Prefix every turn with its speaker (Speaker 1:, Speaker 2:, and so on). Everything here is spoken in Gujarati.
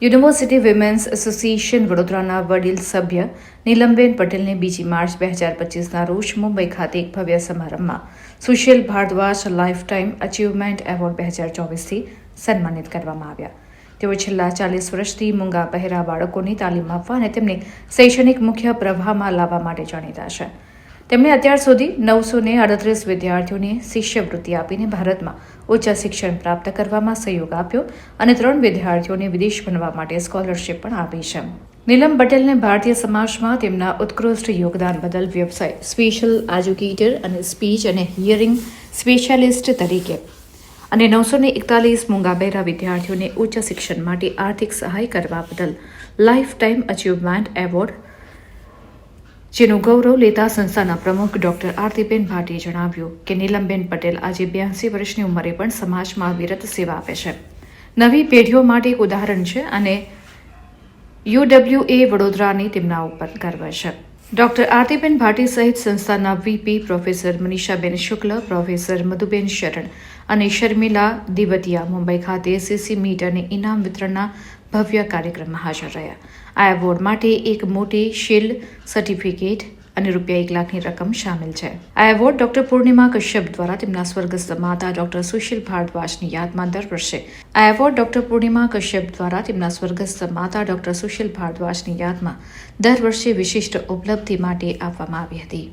Speaker 1: યુનિવર્સિટી વિમેન્સ એસોસિએશન વડોદરાના વડીલ સભ્ય નીલમબેન પટેલને 2 માર્ચ 2025ના રોજ મુંબઈ ખાતે એક ભવ્ય સમારંભમાં Sushil Bhardwaj lifetime achievement award 2024થી સન્માનિત કરવામાં આવ્યા. તેઓ છેલ્લા 40 વર્ષથી મૂંગા બહેરા બાળકોની તાલીમ આપવા અને તેમને શૈક્ષણિક મુખ્ય પ્રવાહમાં લાવવા માટે જાણીતા છે. તેમણે અત્યાર સુધી 938 વિદ્યાર્થીઓને શિષ્યવૃત્તિ આપીને ભારતમાં ઉચ્ચ શિક્ષણ પ્રાપ્ત કરવામાં સહયોગ આપ્યો અને 3 વિદ્યાર્થીઓને વિદેશ ભણવા માટે સ્કોલરશિપ પણ આપી છે. નીલમ પટેલને ભારતીય સમાજમાં તેમના ઉત્કૃષ્ટ યોગદાન બદલ વ્યવસાય સ્પેશિયલ એજ્યુકેટર અને સ્પીચ અને હિયરિંગ સ્પેશિયાલિસ્ટ તરીકે અને 941 મૂંગા બહેરા વિદ્યાર્થીઓને ઉચ્ચ શિક્ષણ માટે આર્થિક સહાય કરવા બદલ લાઇફ ટાઈમ અચીવમેન્ટ એવોર્ડ જેનું ગૌરવ લેતા સંસ્થાના પ્રમુખ ડોક્ટર આરતીબેન ભાટીએ જણાવ્યું કે નીલમબેન પટેલ આજે 82 વર્ષની ઉંમરે પણ સમાજમાં અવિરત સેવા આપે છે. નવી પેઢીઓ માટે એક ઉદાહરણ છે અને UWA વડોદરાની તેમના ઉપર ગર્વ છે. ડોક્ટર આરતીબેન ભાટી સહિત સંસ્થાના VP પ્રોફેસર મનીષાબેન શુક્લ, પ્રોફેસર મધુબેન શરણ અને શર્મિલા દિવતિયા મુંબઈ ખાતે CC મીટ અને ઇનામ વિતરણના ભવ્ય કાર્યક્રમમાં હાજર રહ્યા. આ એવોર્ડ માટે એક મોટી શિલ્ડ, સર્ટિફિકેટ અને રૂપિયા 1 લાખની રકમ શામેલ છે. આ એવોર્ડ ડોક્ટર પૂર્ણિમા કશ્યપ દ્વારા તેમના સ્વર્ગસ્થ માતા ડોક્ટર સુશીલ ભારદ્વાજની યાદમાં દર વર્ષે વિશિષ્ટ ઉપલબ્ધિ માટે આપવામાં આવી હતી.